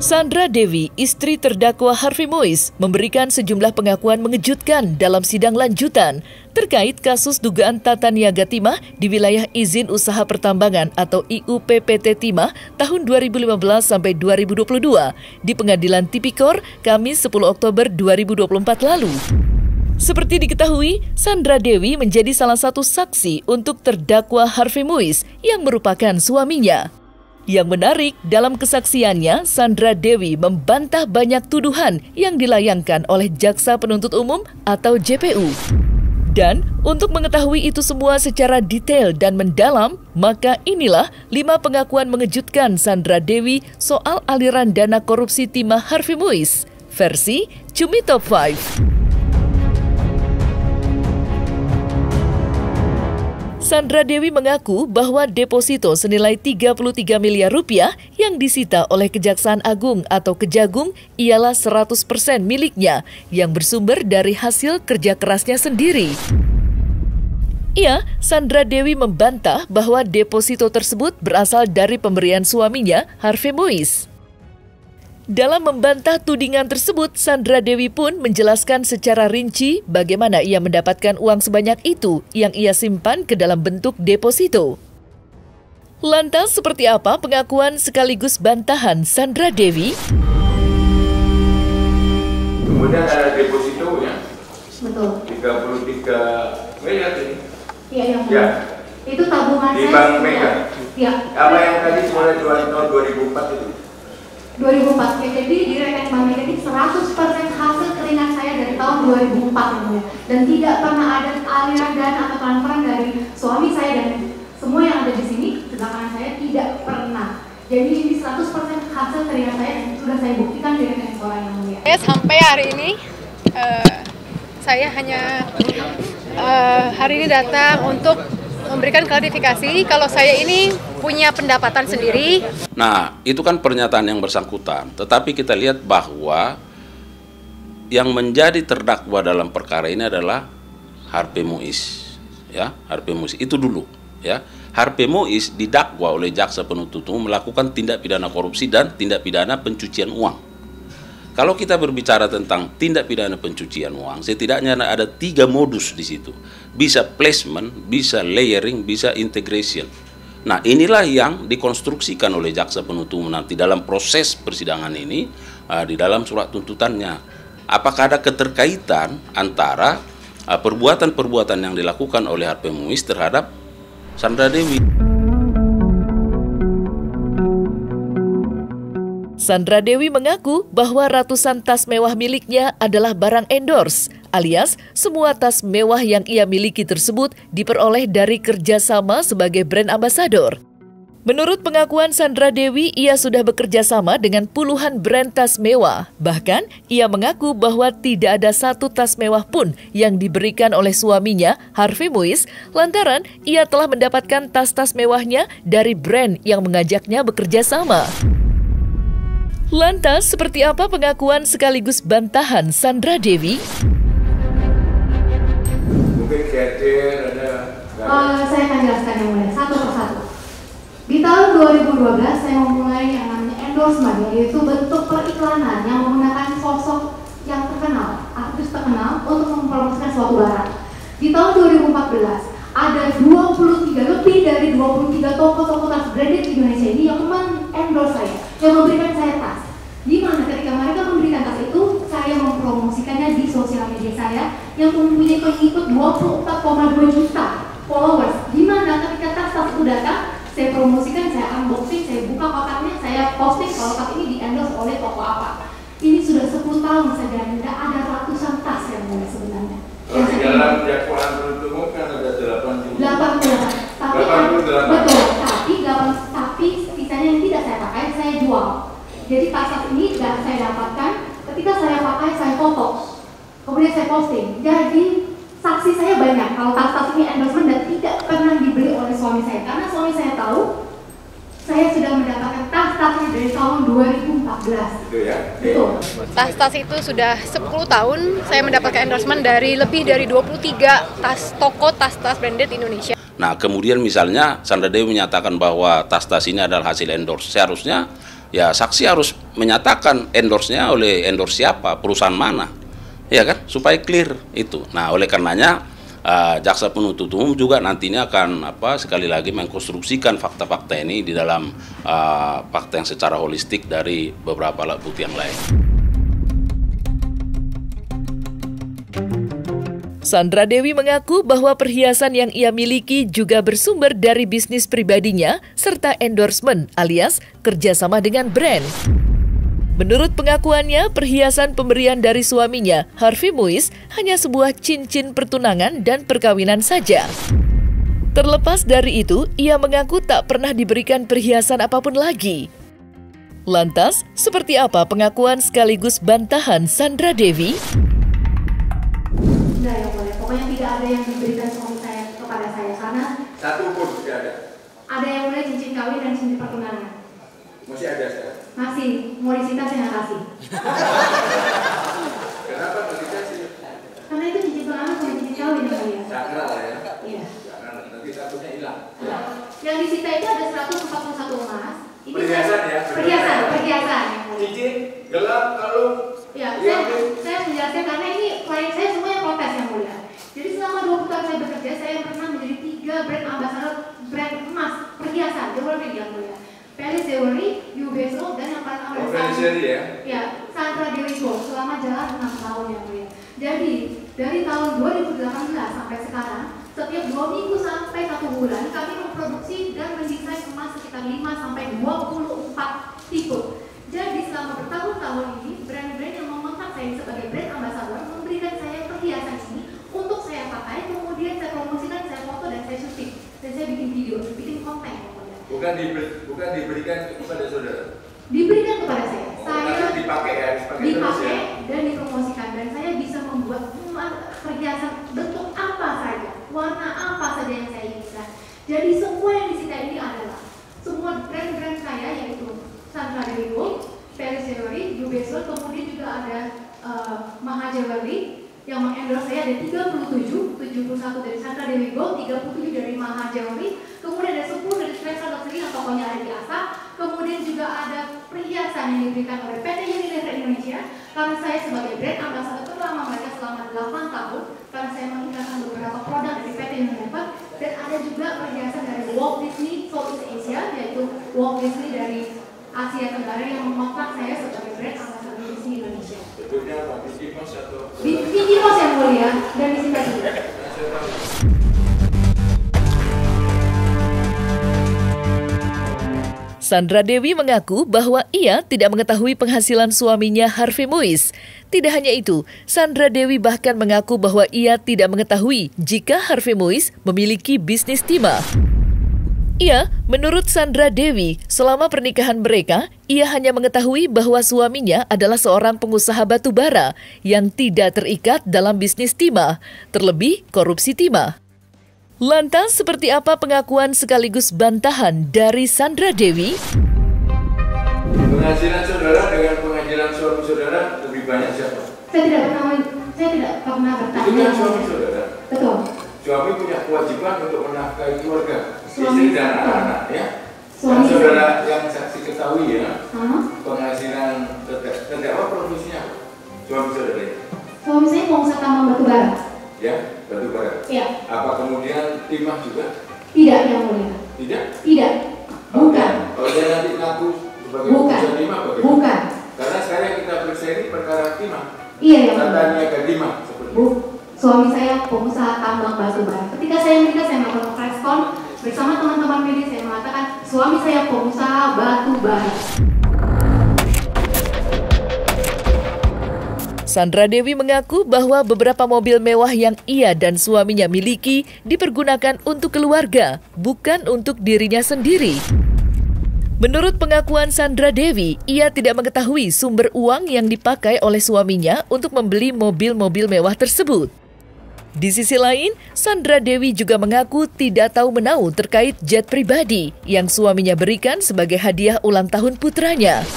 Sandra Dewi, istri terdakwa Harvey Mois, memberikan sejumlah pengakuan mengejutkan dalam sidang lanjutan terkait kasus dugaan tata niaga timah di wilayah izin usaha pertambangan atau IUPPT Timah tahun 2015 sampai 2022 di Pengadilan Tipikor Kamis 10 Oktober 2024 lalu. Seperti diketahui, Sandra Dewi menjadi salah satu saksi untuk terdakwa Harvey Mois yang merupakan suaminya. Yang menarik, dalam kesaksiannya, Sandra Dewi membantah banyak tuduhan yang dilayangkan oleh Jaksa Penuntut Umum atau JPU. Dan untuk mengetahui itu semua secara detail dan mendalam, maka inilah 5 pengakuan mengejutkan Sandra Dewi soal aliran dana korupsi timah Harvey Mois, versi Cumi Top 5. Sandra Dewi mengaku bahwa deposito senilai 33 miliar rupiah yang disita oleh Kejaksaan Agung atau Kejagung ialah 100% miliknya yang bersumber dari hasil kerja kerasnya sendiri. Sandra Dewi membantah bahwa deposito tersebut berasal dari pemberian suaminya, Harvey Mois. Dalam membantah tudingan tersebut, Sandra Dewi pun menjelaskan secara rinci bagaimana ia mendapatkan uang sebanyak itu yang ia simpan ke dalam bentuk deposito. Lantas, seperti apa pengakuan sekaligus bantahan Sandra Dewi? Kemudian ada deposito ya? Betul. 33 miliar ini? Iya, yang ya. Itu tabungan di saya. Bank Mega? Iya. Apa yang tadi mulai tahun 2004 itu? 2004, jadi di rekening Bank Mega ini 100% hasil keringat saya dari tahun 2004 ya, dan tidak pernah ada aliran dana atau transferan dari suami saya dan semua yang ada di sini sebelah kanan saya tidak pernah. Jadi ini 100% hasil keringat saya dan sudah saya buktikan di rekening orang yang mulia. Sampai hari ini saya hanya hari ini datang untuk memberikan klarifikasi kalau saya ini punya pendapatan sendiri. Nah, itu kan pernyataan yang bersangkutan. Tetapi kita lihat bahwa yang menjadi terdakwa dalam perkara ini adalah Harvey Mois. Ya, Harvey Mois itu dulu. Ya, Harvey Mois didakwa oleh Jaksa Penuntut Umum melakukan tindak pidana korupsi dan tindak pidana pencucian uang. Kalau kita berbicara tentang tindak pidana pencucian uang, setidaknya ada 3 modus di situ. Bisa placement, bisa layering, bisa integration. Nah, inilah yang dikonstruksikan oleh Jaksa Penuntut Umum nanti dalam proses persidangan ini, di dalam surat tuntutannya. Apakah ada keterkaitan antara perbuatan-perbuatan yang dilakukan oleh Harvey Mois terhadap Sandra Dewi? Sandra Dewi mengaku bahwa ratusan tas mewah miliknya adalah barang endorse, alias semua tas mewah yang ia miliki tersebut diperoleh dari kerjasama sebagai brand ambassador. Menurut pengakuan Sandra Dewi, ia sudah bekerja sama dengan puluhan brand tas mewah. Bahkan, ia mengaku bahwa tidak ada satu tas mewah pun yang diberikan oleh suaminya, Harvey Mois, lantaran ia telah mendapatkan tas-tas mewahnya dari brand yang mengajaknya bekerja sama. Lantas, seperti apa pengakuan sekaligus bantahan Sandra Dewi? Mungkin share ada. Saya akan jelaskan yang mulia, satu persatu. Di tahun 2012, saya memulai yang namanya endorsement, yaitu bentuk periklanan yang menggunakan sosok yang terkenal, artis terkenal untuk mempromosikan suatu barang. Di tahun 2014, ada 23 lebih dari 23 toko-toko tas branded Indonesia ini yang endorse saya, yang memberikan saya tas. Di mana ketika mereka memberikan tas itu, saya mempromosikannya di sosial media saya yang mempunyai pengikut 24,2 juta followers. Di mana ketika tas-tas itu datang, saya promosikan, saya unboxing, saya buka kotaknya, saya posting kalau tas ini di-endorse oleh toko apa. Ini sudah 10 tahun saja, tidak ada ratusan tas yang mulai sebenarnya. Di dalam dakwaan penuntut umum kan ada 88. Tapi 88. Betul, tapi sisanya yang tidak saya pakai, saya jual. Jadi tas ini saya dapatkan, ketika saya pakai, saya foto. Kemudian saya posting. Jadi saksi saya banyak kalau tas-tas ini endorsement dan tidak pernah dibeli oleh suami saya. Karena suami saya tahu, saya sudah mendapatkan tas-tasnya dari tahun 2014. Itu ya? Betul. Tas-tas itu sudah 10 tahun saya mendapatkan endorsement dari lebih dari 23 toko tas-tas branded Indonesia. Nah, kemudian misalnya Sandra Dewi menyatakan bahwa tas-tas ini adalah hasil endorse. Seharusnya ya saksi harus menyatakan endorse-nya oleh endorse siapa, perusahaan mana, ya kan, supaya clear itu. Nah, oleh karenanya jaksa penuntut umum juga nantinya akan sekali lagi mengkonstruksikan fakta-fakta ini di dalam fakta yang secara holistik dari beberapa alat bukti yang lain. Sandra Dewi mengaku bahwa perhiasan yang ia miliki juga bersumber dari bisnis pribadinya serta endorsement alias kerjasama dengan brand. Menurut pengakuannya, perhiasan pemberian dari suaminya, Harvey Muiz, hanya sebuah cincin pertunangan dan perkawinan saja. Terlepas dari itu, ia mengaku tak pernah diberikan perhiasan apapun lagi. Lantas, seperti apa pengakuan sekaligus bantahan Sandra Dewi? Enggak ya boleh, pokoknya tidak ada yang diberikan suami saya kepada saya karena Satu pun tidak ada. ada yang mulai cincin kawin dan cincin pertunangan. Masih ada sekarang. Masih, mau disita saya nggak kasih. Kenapa nggak dikasih? Karena itu cincin pertunangan sama cincin kawin yang mulia. Sakral lah ya. Iya. Sakral, nanti satunya hilang. Nah, yang disita itu ada 141 emas. Ini Perhiasan ya? Perhiasan yang mulia. Cincin, gelang, kalung. Ya, saya menjelaskan karena ini klien saya semuanya protes yang mulia. Jadi selama 20 tahun saya bekerja, saya pernah menjadi 3 brand ambassador brand emas perhiasan jewelry yang mulia. Palace Jewelry, Ubeso, dan yang paling aman ya? Sandra Dewi Gold selama jalan 6 tahun yang mulia. Jadi dari tahun 2018 sampai sekarang, setiap 2 minggu sampai 1 bulan kami memproduksi dan mendesain emas sekitar 5 sampai 24 tipe. Jadi selama bertahun-tahun ini, brand-brand yang mengontak saya sebagai brand ambassador memberikan saya perhiasan ini untuk saya pakai, kemudian saya promosikan, saya foto dan saya syuting, dan saya bikin video, bikin konten. Bukan diberikan kepada saudara. Diberikan kepada saya. Saya dipakai ya, dipakai dan dipromosikan, dan saya bisa membuat perhiasan bentuk apa saja, warna apa saja yang saya inginkan. Jadi semua yang disita ini adalah semua brand-brand saya, yaitu Sandra Dewi Gold, Palace Jewelry, Ubeso, kemudian juga ada Maha Jewelry yang mengendorse saya, ada 71 dari Sandra Dewi Gold, 37 dari Maha Jewelry, kemudian ada 10 dari Special Luxury yang tokonya ada di ASA, kemudian juga ada perhiasan yang diberikan oleh PT Unilever Indonesia karena saya sebagai brand ambassador terlama mereka selama 8 tahun karena saya mengiklankan beberapa produk dari PT Unilever, dan ada juga perhiasan dari Walt Disney Southeast Asia, yaitu Walt Disney dari Asia Tenggara yang mengontrak saya sebagai brand ambassador Disney Indonesia. Betulnya apa? Mickey Mouse atau? Mickey Mouse yang mulia dan disita juga. Sandra Dewi mengaku bahwa ia tidak mengetahui penghasilan suaminya Harvey Muiz. Tidak hanya itu, Sandra Dewi bahkan mengaku bahwa ia tidak mengetahui jika Harvey Muiz memiliki bisnis timah. Menurut Sandra Dewi, selama pernikahan mereka, ia hanya mengetahui bahwa suaminya adalah seorang pengusaha batu bara yang tidak terikat dalam bisnis timah, terlebih korupsi timah. Lantas, seperti apa pengakuan sekaligus bantahan dari Sandra Dewi? Penghasilan saudara dengan penghasilan suami saudara lebih banyak siapa? Saya tidak pernah bertanya. Itu kan suami saudara. Betul. Suami punya kewajiban untuk menafkahi keluarga, Suami istri dan anak-anak ya. Suami Dan saudara yang saksi ketahui ya, penghasilan terdakwa profesinya suami saudara. Suami saya pengusaha tambang batu bara. Ya, batu bara. Iya. Apa kemudian timah juga? Tidak, yang mulia. Tidak. Tidak. Bukan. Kalau dia nanti ngaku sebagai Bukan. pengusaha timah bagaimana? Bukan. Karena sekarang yang kita periksa ini perkara timah. Iya, yang Tata mulia. niaga timah seperti itu. Suami saya pengusaha tambang batu bara. Ketika saya menikah, saya melakukan preskon bersama teman-teman media. Saya mengatakan suami saya pengusaha batu bara. Sandra Dewi mengaku bahwa beberapa mobil mewah yang ia dan suaminya miliki dipergunakan untuk keluarga, bukan untuk dirinya sendiri. Menurut pengakuan Sandra Dewi, ia tidak mengetahui sumber uang yang dipakai oleh suaminya untuk membeli mobil-mobil mewah tersebut. Di sisi lain, Sandra Dewi juga mengaku tidak tahu menahu terkait jet pribadi yang suaminya berikan sebagai hadiah ulang tahun putranya.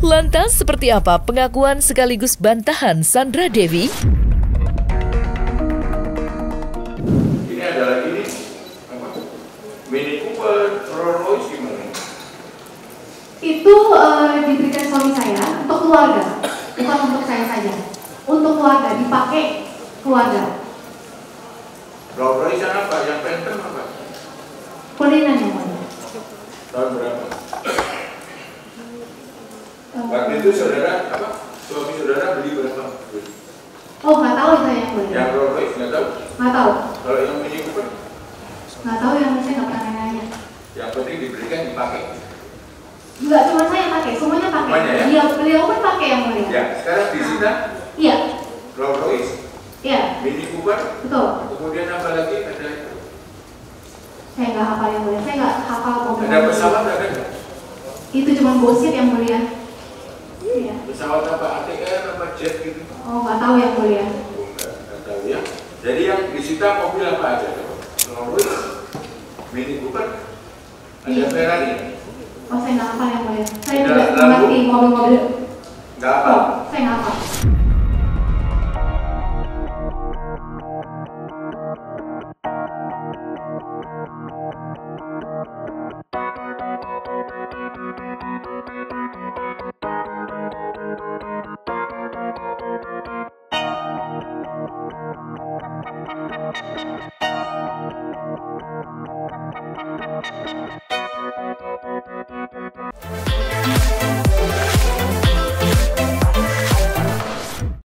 Lantas, seperti apa pengakuan sekaligus bantahan Sandra Dewi? Ini adalah Mini Cooper, Rolls Royce gimana? Itu diberikan suami saya untuk keluarga, bukan untuk saya saja. Untuk keluarga, dipakai keluarga. Rolls Royce yang apa? Yang Phantom apa? Kulinan yang mulia. Tahun berapa? Waktu itu saudara apa? Suami saudara beli berapa? Oh, nggak tahu itu yang mulia. Yang Rolls Royce nggak tahu? Nggak tahu. Kalau yang Mini Cooper? Nggak tahu, yang saya nggak pernah nanya. Yang penting diberikan dipakai. Nggak cuma saya yang pakai, semuanya pakai. Semuanya ya? Iya, beliau pun pakai yang mulia. Ya, sekarang disita Iya, Rolls Royce, iya, Mini Cooper, betul. kemudian apa lagi? Ada Saya nggak hafal yang mulia, saya nggak hafal mobil. ada pesawat ada nggak? Itu cuma gosip yang mulia. Iya. Pesawat apa? ATR apa jet gitu? Oh, nggak tahu yang mulia. Oh, nggak tahu ya. Jadi yang disita mobil apa aja? Rolls Royce, Mini Cooper, ada Iya. Ferrari. Oh, saya nggak hafal yang mulia. Saya Ada tidak Lambo? mengerti mobil-mobil. Nggak apa? Oh, saya nggak hafal.